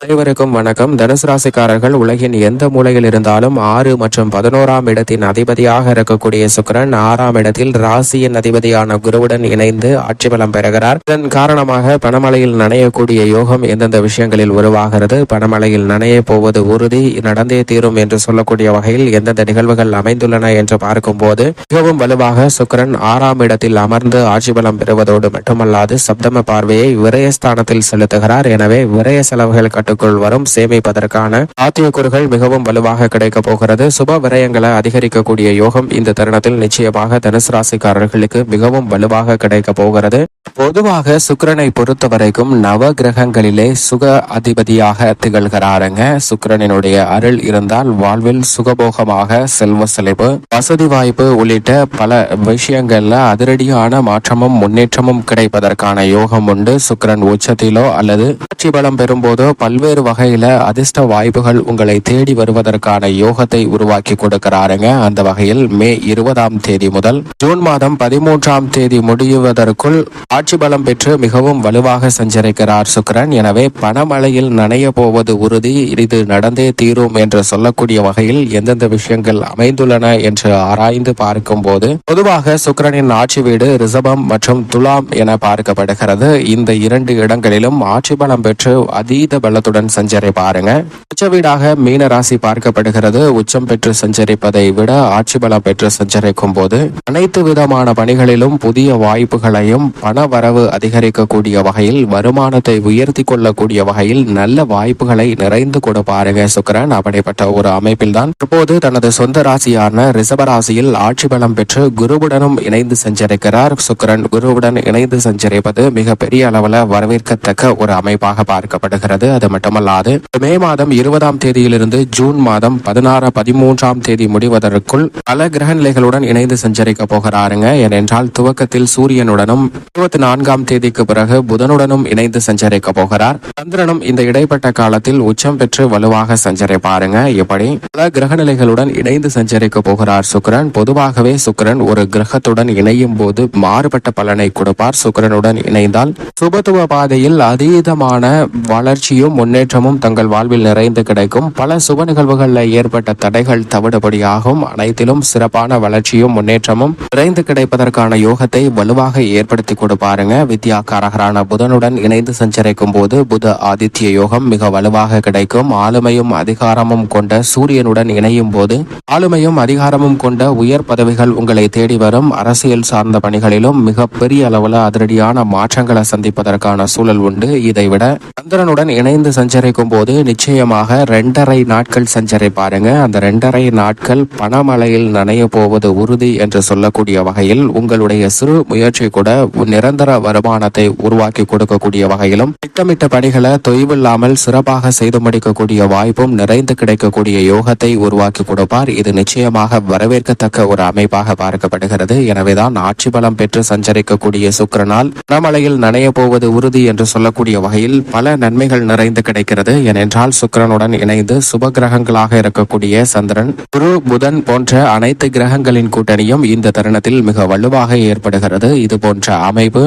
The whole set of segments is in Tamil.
அனைவருக்கும் வணக்கம். தனுசு ராசிக்காரர்கள் உலகின் எந்த மூலையில் இருந்தாலும் 6 மற்றும் 11ஆம் இடத்தின் அதிபதியாக இருக்கக்கூடிய சுக்கிரன் 6ஆம் இடத்தில் ராசியின் அதிபதியான குருவுடன் இணைந்து ஆட்சி பலம் பெறுகிறார். இதன் காரணமாக பணமழையில் நனையக்கூடிய யோகம் எந்தெந்த விஷயங்களில் உருவாகிறது, பணமழையில் நனைய போவது உறுதி, நடந்தே தீரும் என்று சொல்லக்கூடிய வகையில் எந்தெந்த நிகழ்வுகள் அமைந்துள்ளன என்று பார்க்கும் போது மிகவும் வலுவாக சுக்கிரன் 6ஆம் இடத்தில் அமர்ந்து ஆட்சி பலம் பெறுவதோடு மட்டுமல்லாது சப்தம பார்வையை விரயஸ்தானத்தில் செலுத்துகிறார். எனவே விரய செலவுகள் கட்டுக்குள் வரும், சேமிப்பதற்கான சாத்தியக்கூறுகள் மிகவும் வலுவாக கிடைக்க போகிறது. சுப விரயங்களை அதிகரிக்கக்கூடிய யோகம் இந்த தருணத்தில் நிச்சயமாக தனுசு ராசிக்காரர்களுக்கு மிகவும் வலுவாக கிடைக்க போகிறது. பொதுவாக சுக்கிரனை பொறுத்த வரைக்கும் நவ கிரகங்களிலே சுக அதிபதியாக திகழ்கிறாருங்க. சுக்கிரனினுடைய அருள் இருந்தால் வாழ்வில் சுகபோகமாக செல்வ செழிப்பு, வசதி வாய்ப்பு உள்ளிட்ட பல விஷயங்கள்ல அதிரடியான மாற்றமும் முன்னேற்றமும் கிடைப்பதற்கான யோகம் உண்டு. சுக்கிரன் உச்சத்திலோ அல்லது ஆட்சி பலம் பெறும்போதோ பல்வேறு வகையில அதிர்ஷ்ட வாய்ப்புகள் உங்களை தேடி வருவதற்கான யோகத்தை உருவாக்கி கொடுக்கிறாருங்க. அந்த வகையில் மே 20ஆம் தேதி முதல் ஜூன் மாதம் 13ஆம் தேதி முடிவதற்குள் ஆட்சி பலம் பெற்று மிகவும் வலுவாக சஞ்சரிக்கிறார் சுக்கிரன். எனவே பணமழையில் நனைய போவது உறுதி, இது நடந்தே தீரும் என்று சொல்லக்கூடிய வகையில் எந்தெந்த விஷயங்கள் அமைந்துள்ளன என்று ஆராய்ந்து பார்க்கும் போது பொதுவாக சுக்கிரனின் ஆட்சி வீடு ரிஷபம் மற்றும் துலாம் என பார்க்கப்படுகிறது. இந்த இரண்டு இடங்களிலும் ஆட்சி பலம் பெற்று அதீத பலத்துடன் சஞ்சரிப்பாருங்க. உச்ச வீடாக மீன ராசி பார்க்கப்படுகிறது. உச்சம் பெற்று சஞ்சரிப்பதை விட ஆட்சி பலம் பெற்று சஞ்சரிக்கும் போது அனைத்து விதமான பணிகளிலும் புதிய வாய்ப்புகளையும் பண வரவு அதிகரிக்கக்கூடிய வகையில் வருமானத்தை உயர்த்தி கொள்ளக்கூடிய வகையில் நல்ல வாய்ப்புகளை நிறைந்து கொடுப்பாருங்க சுக்கிரன். அப்படிப்பட்ட ஒரு அமைப்பில் தான் இப்போது தனது சொந்த ராசியான ரிஷப ராசியில் ஆட்சி பலம் பெற்று குருவுடனும் இணைந்து சஞ்சரிக்கிறார். சுக்கிரன் குருவுடன் இணைந்து சஞ்சரிப்பது மிக பெரிய அளவில் வரவேற்கத்தக்க ஒரு அமைப்பாக பார்க்கப்படுகிறது. அது மட்டுமல்லாது மே மாதம் 20ஆம் தேதியிலிருந்து ஜூன் மாதம் 16, 13ஆம் தேதி முடிவதற்குள் பல கிரக நிலைகளுடன் இணைந்து சஞ்சரிக்க போகிறாருங்க. ஏனென்றால் துவக்கத்தில் சூரியனுடனும் 24ஆம் தேதிக்கு பிறகு புதனுடனும் இணைந்து சஞ்சரிக்க போகிறார். சந்திரனும் இந்த இடைப்பட்ட காலத்தில் உச்சம் பெற்று வலுவாக சஞ்சரிப்பாருங்க. இப்படி பல கிரக நிலைகளுடன் இணைந்து சஞ்சரிக்க போகிறார் சுக்கிரன். பொதுவாகவே சுக்கிரன் ஒரு கிரகத்துடன் இணையும் போது மாறுபட்ட பலனை கொடுப்பார். சுக்கிரனுடன் இணைந்தால் சுபத்துவ பாதையில் அதீதமான வளர்ச்சியும் முன்னேற்றமும் தங்கள் வாழ்வில் நிறைந்து கிடைக்கும். பல சுப நிகழ்வுகளில் ஏற்பட்ட தடைகள் தவிடுபடியாகும். அனைத்திலும் சிறப்பான வளர்ச்சியும் முன்னேற்றமும் நிறைந்து கிடைப்பதற்கான யோகத்தை வலுவாக ஏற்படுத்தி கொடுப்பாருங்க. வித்யாகாரகரான புதனுடன் இணைந்து சஞ்சரிக்கும் போது புத ஆதித்ய யோகம் மிக வலுவாக கிடைக்கும். ஆளுமையும் அதிகாரமும் கொண்ட சூரியனுடன் இணையும் போது ஆளுமையும் அதிகாரமும் கொண்ட உயர் பதவிகள் உங்களை தேடி வரும். அரசியல் சார்ந்த பணிகளிலும் மிக பெரிய அளவில் அதிரடியான மாற்றங்களை சந்திப்பதற்கான சூழல் உண்டு. இதைவிட சந்திரனுடன் இணைந்து சஞ்சரிக்கும் போது நிச்சயமாக 2.5 நாட்கள் சஞ்சரிப்பாருங்க. அந்த 2.5 நாட்கள் பணமழையில் நனைய போவது உறுதி என்று சொல்லக்கூடிய வகையில் உங்களுடைய சிறு முயற்சி கூட நிரந்தர வருமானத்தை உருவாக்கி கொடுக்கக்கூடிய வகையிலும் திட்டமிட்ட பணிகளை தொய்வில்லாமல் சிறப்பாக செய்து முடிக்கக்கூடிய வாய்ப்பும் நிறைந்து கிடைக்கக்கூடிய யோகத்தை உருவாக்கி கொடுப்பார். இது நிச்சயமாக வரவேற்கத்தக்க ஒரு அமைப்பாக பார்க்கப்படுகிறது. எனவேதான் ஆட்சி பலம் பெற்று சஞ்சரிக்கக்கூடிய சுக்கிரனால் பணமழையில் நனைய போவது உறுதி என்று சொல்லக்கூடிய வகையில் பல நன்மைகள் நிறைந்து கிடைக்கிறது. ஏனென்றால் சுக்கிரனுடன் இணைந்து சுப கிரகங்களாக இருக்கக்கூடிய சந்திரன், குரு, புதன் போன்ற அனைத்து கிரகங்களின் கூட்டணியும் இந்த தருணத்தில் மிக வலுவாக ஏற்படுகிறது. இது போன்ற அமைப்பு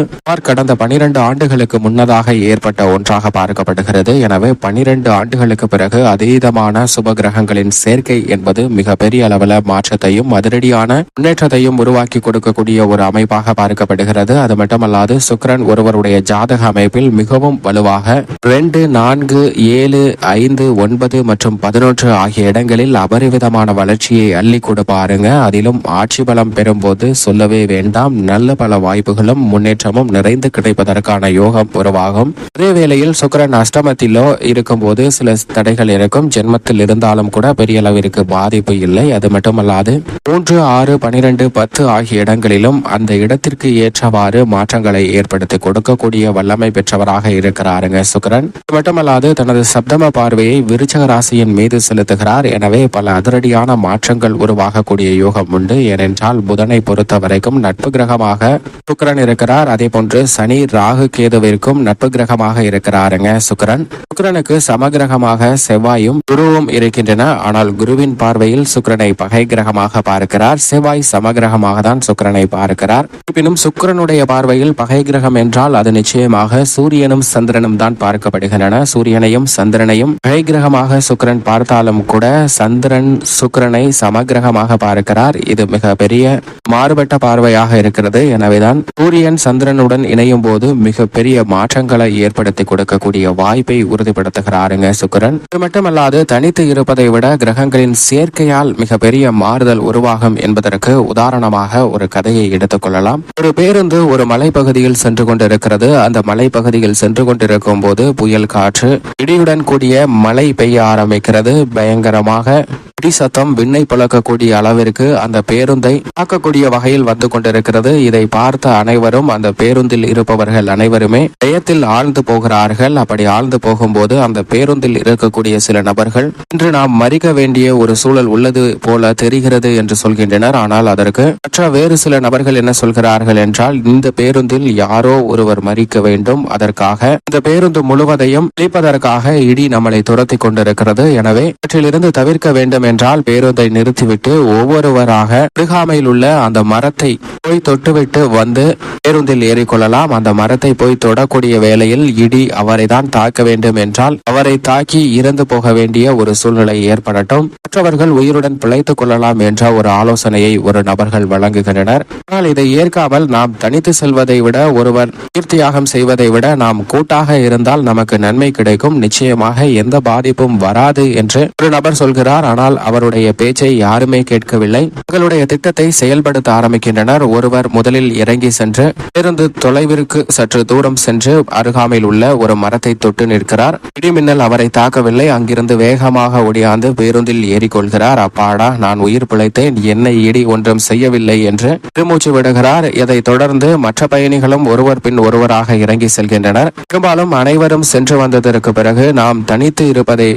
கடந்த 12 ஆண்டுகளுக்கு முன்னதாக ஏற்பட்ட ஒன்றாக பார்க்கப்படுகிறது. எனவே 12 ஆண்டுகளுக்கு பிறகு அதீதமான சுப கிரகங்களின் சேர்க்கை என்பது மிக பெரிய அளவில் மாற்றத்தையும் அதிரடியான முன்னேற்றத்தையும் உருவாக்கி கொடுக்கக்கூடிய ஒரு அமைப்பாக பார்க்கப்படுகிறது. அது மட்டுமல்லாது சுக்கிரன் ஒருவருடைய ஜாதக அமைப்பில் மிகவும் வலுவாக 2, 4, 7, 5, 9 மற்றும் 11 ஆகிய இடங்களில் அபரிவிதமான வளர்ச்சியை அள்ளி கொடுப்பாருங்க. அதிலும் ஆட்சி பலம் பெறும்போது சொல்லவே வேண்டாம், நல்ல பல வாய்ப்புகளும் முன்னேற்றமும் நிறைந்து கிடைப்பதற்கான யோகம் உருவாகும். அதே வேளையில் சுக்கிரன் அஷ்டமத்திலோ இருக்கும் போது சில தடைகள் இருக்கும். ஜென்மத்தில் இருந்தாலும் கூட பெரிய அளவிற்கு பாதிப்பு இல்லை. அது மட்டுமல்லாது 3, 6, 12, 10 ஆகிய இடங்களிலும் அந்த இடத்திற்கு ஏற்றவாறு மாற்றங்களை ஏற்படுத்தி கொடுக்கக்கூடிய வல்லமை பெற்றவராக இருக்கிறாருங்க சுக்கிரன். அது மட்டுமல்லாது தனது சப்தம பார்வையை விருச்சக ராசியின் மீது செலுத்துகிறார். எனவே பல அதிரடியான மாற்றங்கள் உருவாகக்கூடிய யோகம் உண்டு. ஏனென்றால் புதனை பொறுத்த வரைக்கும் நட்பு கிரகமாக சுக்கிரன் இருக்கிறார். அதே போன்று சனி, ராகு, கேதுவிற்கும் நட்பு கிரகமாக இருக்கிறாருங்க சுக்கிரன். சுக்கிரனுக்கு சமகிரகமாக செவ்வாயும் குருவும் இருக்கின்றன. ஆனால் குருவின் பார்வையில் சுக்கிரனை பகை கிரகமாக பார்க்கிறார். செவ்வாய் சமகிரகமாக தான் சுக்கிரனை பார்க்கிறார். இருப்பினும் சுக்கிரனுடைய பார்வையில் பகை கிரகம் என்றால் அது நிச்சயமாக சூரியனும் சந்திரனும் தான் பார்க்கப்படுகின்றன. சூரியனையும் சந்திரனையும் கிரகமாக சுக்கிரன் பார்த்தாலும் கூட சந்திரன் சுக்கிரனை சமகிரகமாக பார்க்கிறார். இது மிக பெரிய மாறுபட்ட பார்வையாக இருக்கிறது. எனவேதான் சூரியன் சந்திரனுடன் இணையும் போது மிக பெரிய மாற்றங்களை ஏற்படுத்தி கொடுக்கக்கூடிய வாய்ப்பை உறுதிப்படுத்துகிறாருங்க சுக்கிரன். இது மட்டுமல்லாது தனித்து இருப்பதை விட கிரகங்களின் சேர்க்கையால் மிக பெரிய மாறுதல் உருவாகும் என்பதற்கு உதாரணமாக ஒரு கதையை எடுத்துக் கொள்ளலாம். ஒரு பேருந்து ஒரு மலைப்பகுதியில் சென்று கொண்டிருக்கிறது. அந்த மலைப்பகுதியில் சென்று கொண்டிருக்கும் போது புயல் காற்று இடியுடன் கூடிய மழை பெய்ய ஆரம்பிக்கிறது. பயங்கரமாக இடி சத்தம் விண்ணை புழக்கக்கூடிய அளவிற்கு அந்த பேருந்தை தாக்கக்கூடிய வகையில் வந்து கொண்டிருக்கிறது. இதை பார்த்த அனைவரும், அந்த பேருந்தில் இருப்பவர்கள் அனைவருமே பயத்தில் ஆழ்ந்து போகிறார்கள். அப்படி ஆழ்ந்து போகும்போது அந்த பேருந்தில் இருக்கக்கூடிய சில நபர்கள் இன்று நாம் மறிக்க வேண்டிய ஒரு சூழல் உள்ளது போல தெரிகிறது என்று சொல்கின்றனர். ஆனால் அதற்கு மற்ற வேறு சில நபர்கள் என்ன சொல்கிறார்கள் என்றால், இந்த பேருந்தில் யாரோ ஒருவர் மறிக்க வேண்டும், அதற்காக இந்த பேருந்து முழுவதையும் அழிப்பதற்காக இடி நம்மளை துரத்தி கொண்டிருக்கிறது. எனவே இவற்றிலிருந்து தவிர்க்க வேண்டும் என்றால் பேருந்தை நிறுத்திவிட்டு ஒவ்வொருவராக அருகாமையில் உள்ள அந்த மரத்தை போய் தொட்டுவிட்டு வந்து பேருந்தில் ஏறிக்கொள்ளலாம். அந்த மரத்தை போய் தொடக்கூடிய வேளையில் இடி அவரை தான் தாக்க வேண்டும் என்றால் அவரை தாக்கி இறந்து போக வேண்டிய ஒரு சூழ்நிலை ஏற்படட்டும், மற்றவர்கள் உயிருடன் பிழைத்துக் கொள்ளலாம் என்ற ஒரு ஆலோசனையை ஒரு நபர்கள் வழங்குகின்றனர். ஆனால் இதை ஏற்காமல் நாம் தனித்து செல்வதை விட, ஒருவர் தீர்த்தியாகம் செய்வதை விட நாம் கூட்டாக இருந்தால் நமக்கு நன்மை கிடைக்கும், நிச்சயமாக எந்த பாதிப்பும் வராது என்று ஒரு நபர் சொல்கிறார். ஆனால் அவருடைய பேச்சை யாருமே கேட்கவில்லை. அவர்களுடைய திட்டத்தை செயல்படுத்த ஆரம்பிக்கின்றனர். ஒருவர் முதலில் இறங்கி சென்று பேருந்து தொலைவிற்கு சற்று தூரம் சென்று அருகாமையில் உள்ள ஒரு மரத்தை தொட்டு நிற்கிறார். இடிமின்னல் அவரை தாக்கவில்லை. அங்கிருந்து வேகமாக ஒடியாந்து பேருந்தில் ஏறிக்கொள்கிறார். அப்பாடா, நான் உயிர் பிழைத்தேன், என்னை இடி ஒன்றும் செய்யவில்லை என்று பெருமூச்சு விடுகிறார். இதை தொடர்ந்து மற்ற பயணிகளும் ஒருவர் பின் ஒருவராக இறங்கி செல்கின்றனர். பெரும்பாலும் அனைவரும் சென்று வந்ததற்கு பிறகு நாம் தனித்து இருப்பதை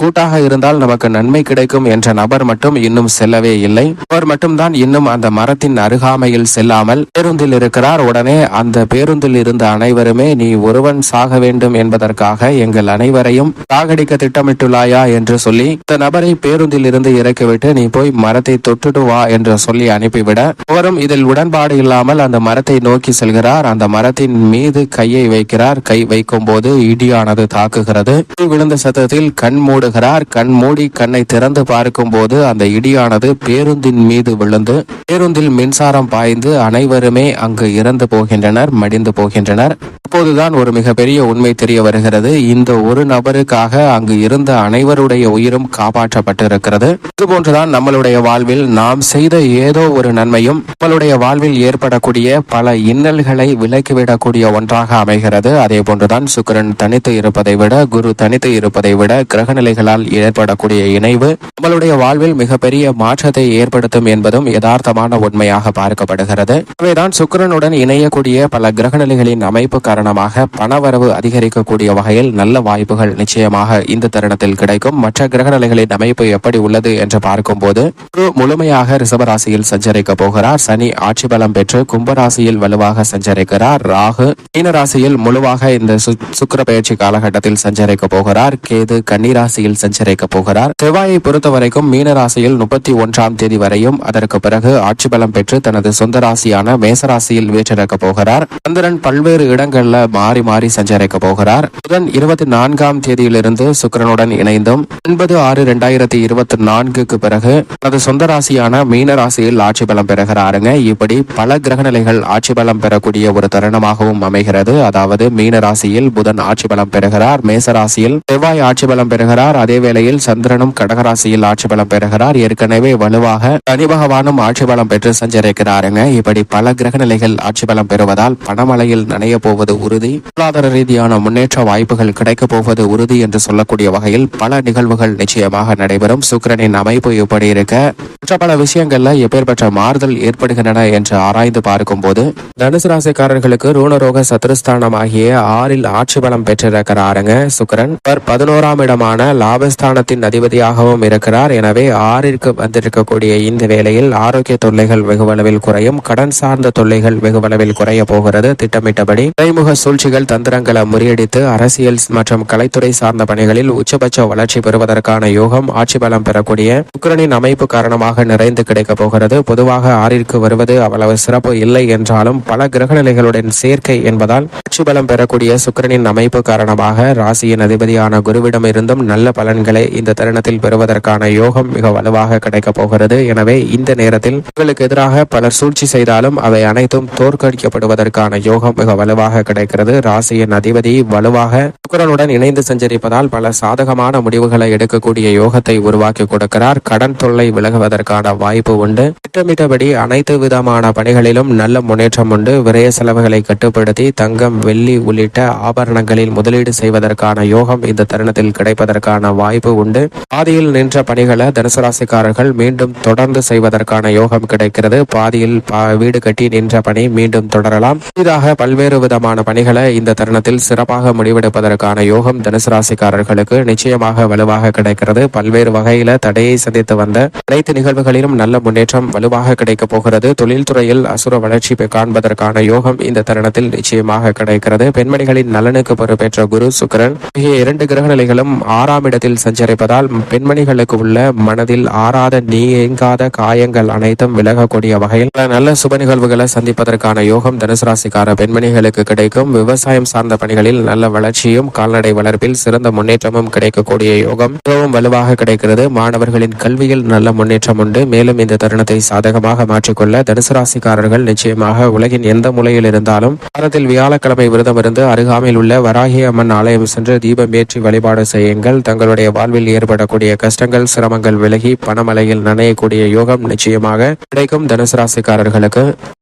கூட்டாக இருந்தால் நமக்கு நன்மை கிடைக்கும் என்ற நபர் மட்டும் இன்னும் செல்லவே இல்லை. அவர் மட்டும்தான் இன்னும் அந்த மரத்தின் அருகாமையில் செல்லாமல் பேருந்தில் இருக்கிறார். உடனே அந்த பேருந்தில் இருந்த அனைவருமே, நீ ஒருவன் சாக வேண்டும் என்பதற்காக எங்கள் அனைவரையும் சாகடிக்க திட்டமிட்டுள்ளாயா என்று சொல்லி இந்த நபரை பேருந்தில் இருந்து இறக்கிவிட்டு நீ போய் மரத்தை தொட்டுட்டு வா என்று சொல்லி அனுப்பிவிட, அவரும் இதில் உடன்பாடு இல்லாமல் அந்த மரத்தை நோக்கி செல்கிறார். அந்த மரத்தின் மீது கையை வைக்கிறார். கை வைக்கும் போது இடியானது தாக்குகிறது. விழுந்த சத்தத்தில் கண் மூடுகிறார். கண் மூடி கண்ணை திறந்து பார்க்கும் போது அந்த இடியானது பேருந்தின் மீது விழுந்து பேருந்தில் மின்சாரம் பாய்ந்து அனைவருமே அங்கு இறந்து போகின்றனர், மடிந்து போகின்றனர். அப்போதுதான் ஒரு மிகப்பெரிய உண்மை தெரிய வருகிறது. இந்த ஒரு நபருக்காக அங்கு இருந்த அனைவருடைய உயிரும் காப்பாற்றப்பட்டிருக்கிறது. இதுபோன்றுதான் நம்மளுடைய வாழ்வில் நாம் செய்த ஏதோ ஒரு நன்மையும் நம்மளுடைய வாழ்வில் ஏற்படக்கூடிய பல இன்னல்களை விலக்கிவிடக்கூடிய ஒன்றாக அமைகிறது. அதே போன்றுதான் சுக்கிரன் தனித்து இருப்பதை விட, குரு தனித்து இருப்பதை விட கிரகநிலைகளால் ஏற்படக்கூடிய இணைவு நம்மளுடைய வாழ்வில் மிகப்பெரிய மாற்றத்தை ஏற்படுத்தும் என்பதும் யதார்த்தமான உண்மையாக பார்க்கப்படுகிறது. இவைதான் சுக்கிரனுடன் இணையக்கூடிய பல கிரகநிலைகளின் அமைப்பு காரணமாக பணவரவு அதிகரிக்கக்கூடிய வகையில் நல்ல வாய்ப்புகள் நிச்சயமாக இந்த தருணத்தில் கிடைக்கும். மற்ற கிரகநிலைகளின் அமைப்பு எப்படி உள்ளது என்று பார்க்கும்போது, குரு முழுமையாக ரிஷபராசியில் சஞ்சரிக்க போகிறார். சனி ஆட்சி பலம் பெற்று கும்பராசியில் வலுவாக சஞ்சரிக்கிறார். ராகு மீனராசியில் முழுவாக இந்த சுக்கிர பயிற்சி காலகட்டத்தில் சஞ்சரிக்க போகிறார். கேது கன்னிராசியில் சஞ்சரிக்க போகிறார். செவ்வாயை பொறுத்தவரைக்கும் மீனராசியில் 31ஆம் தேதி வரையும், அதற்கு பிறகு ஆட்சி பலம் பெற்று தனது சொந்த ராசியான மேசராசியில் வீற்றிருக்க போகிறார். சந்திரன் பல்வேறு இடங்கள்ல மாறி மாறி சஞ்சரிக்க போகிறார். புதன் 24ஆம் தேதியிலிருந்து சுக்கிரனுடன் இணைந்தும் 9/6/2024 பிறகு தனது சொந்த ராசியான மீன ராசியில் ஆட்சி பலம் பெறுகிறாருங்க. இப்படி பல கிரகநிலைகள் ஆட்சி பலம் பெறக்கூடிய ஒரு தருணமாகவும் அமைகிறது. அதாவது மீன ராசியில் புதன் ஆட்சி பலம் பெறுகிறார், மேச ராசியில் செவ்வாய் ஆட்சி பலம் பெறுகிறார். அதே வேளையில் சந்திரனும் கடகராசியில் ஆட்சி பலம் பெறுகிறார். ஏற்கனவே வலுவாக சனி பகவானும் ஆட்சி பலம் பெற்று சஞ்சரிக்கிறாருங்க. இப்படி பல கிரகநிலைகள் ஆட்சி பலம் பெறுவதால் பணமழையில் நனைய போவது உறுதி, பொருளாதார ரீதியான முன்னேற்ற வாய்ப்புகள் கிடைக்கப் போவது உறுதி என்று சொல்லக்கூடிய வகையில் பல நிகழ்வுகள் நிச்சயமாக நடைபெறும். சுக்கிரனின் அமைப்பு எப்படி இருக்க, மற்ற பல விஷயங்கள்ல எப்பேற்பட்ட மாறுதல் ஏற்படுகின்றன என்று ஆராய்ந்து பார்க்கும் போது, தனுசு ராசிக்காரர்களுக்கு ரூணரோக சத்துருஸ்தானம் ஆகிய 6இல் ஆட்சி பலம் பெற்றிருக்கிறாருங்க சுக்கிரன். 11ஆம் இடமான லாபஸ்தானத்தின் அதிபதியாகவும் இருக்கிறார். எனவே 6ற்கு வந்திருக்கக்கூடிய இந்த வேளையில் ஆரோக்கிய தொல்லைகள் வெகுவளவில் குறையும். கடன் சார்ந்த தொல்லைகள் வெகுவளவில் குறைய போகிறது. திட்டமிட்டபடி மறைமுக சூழ்ச்சிகள் தந்திரங்களை முறியடித்து அரசியல் மற்றும் கலைத்துறை சார்ந்த பணிகளில் உச்சபட்ச வளர்ச்சி பெறுவதற்கான யோகம் ஆட்சி பலம் பெறக்கூடிய சுக்கிரனின் அமைப்பு காரணமாக நிறைந்து கிடைக்கப் போகிறது. பொதுவாக 6ற்கு வருவது அவ்வளவு சிறப்பு இல்லை என்றாலும் பல கிரகநிலைகளுடன் சேர்க்கை என்பதால் ஆட்சி பலம் பெறக்கூடிய சுக்கிரனின் அமைப்பு காரணமாக ராசியின் அதிபதியான குருவிடம் இருந்தும் நல்ல பலன்களை இந்த தருணத்தில் பெறுவதற்கான யோகம் மிக வலுவாக கிடைக்கப் போகிறது. எனவே இந்த நேரத்தில் உங்களுக்கு எதிராக பலர் சூழ்ச்சி செய்தாலும் அவை அனைத்தும் தோற்கடிக்கப்படுவதற்கான யோகம் மிக வலுவாக கிடைக்கிறது. ராசியின் அதிபதி வலுவாக சுக்கிரனுடன் இணைந்து சஞ்சரிப்பதால் பல சாதகமான முடிவுகளை எடுக்கக்கூடிய யோகத்தை உருவாக்கி கொடுக்கிறார். கடன் தொல்லை விலகுவதற்கான வாய்ப்பு உண்டு. திட்டமிட்டபடி அனைத்து விதமான பணிகளிலும் நல்ல முன்னேற்றம் உண்டு. விரய செலவுகளை கட்டுப்படுத்தி தங்கம், வெள்ளி உள்ளிட்ட ஆபரணங்களில் முதலீடு செய்வதற்கான யோகம் இந்த தருணத்தில் கிடைப்பதற்கான வாய்ப்பு உண்டு. பாதியில் நின்ற பணிகளை தனுசு ராசிக்காரர்கள் மீண்டும் தொடர்ந்து செய்வதற்கான யோகம் கிடைக்கிறது. பாதியில் வீடு கட்டி நின்ற பணி மீண்டும் தொடரலாம். புதிதாக பல்வேறு விதமான பணிகளை இந்த தருணத்தில் சிறப்பாக முடிவெடுப்பதற்கான யோகம் தனுசு ராசிக்காரர்களுக்கு நிச்சயமாக வலுவாக கிடைக்கிறது. பல்வேறு வகையில தடையை சந்தித்து வந்த அனைத்து நிகழ்வுகளிலும் நல்ல முன்னேற்றம் வலுவாக கிடைக்கப் போகிறது. தொழில்துறையில் அசுர வளர்ச்சி காண்பதற்கான யோகம் இந்த தருணத்தில் நிச்சயமாக கிடைக்கிறது. பெண்மணிகளின் நலனுக்கு பொறுப்பேற்ற குரு, சுக்கிரன் ஆகிய 2 கிரகநிலைகளும் 6ஆம் இடத்தில் சஞ்சரிப்பதால் பெண்மணிகளுக்கு உள்ள மனதில் ஆறாத நீங்காத காயங்கள் அனைத்தும் விலகக்கூடிய வகையில் பல நல்ல சுப நிகழ்வுகளை சந்திப்பதற்கான யோகம் தனுசு ராசிக்கார பெண்மணிகளுக்கு கிடைக்கும். விவசாயம் சார்ந்த பணிகளில் நல்ல வளர்ச்சியும் கால்நடை வளர்ப்பில் சிறந்த முன்னேற்றமும் கிடைக்கக்கூடிய யோகம் மிகவும் வலுவாக கிடைக்கிறது. மாணவர்களின் கல்வியில் நல்ல முன்னேற்றம் உண்டு. மேலும் இந்த தருணத்தை சாதகமாக மாற்றிக்கொள்ள தனுசு ராசிக்காரர்கள் நிச்சயமாக உலகின் எந்த மூலையில் இருந்தாலும் வாரத்தில் வியாழக்கிழமை விரதம் இருந்து அருகாமையில் உள்ள வராகி அம்மன் ஆலயம் சென்று தீபம் ஏற்றி வழிபாடு செய்யுங்கள். தங்களுடைய வாழ்வில் ஏற்படக்கூடிய கஷ்டங்கள், சிரமங்கள் விலகி பணமலையில் நனையக்கூடிய யோகம் நிச்சயமாக கிடைக்கும். தனுசு ராசிக்காரர்களுக்கு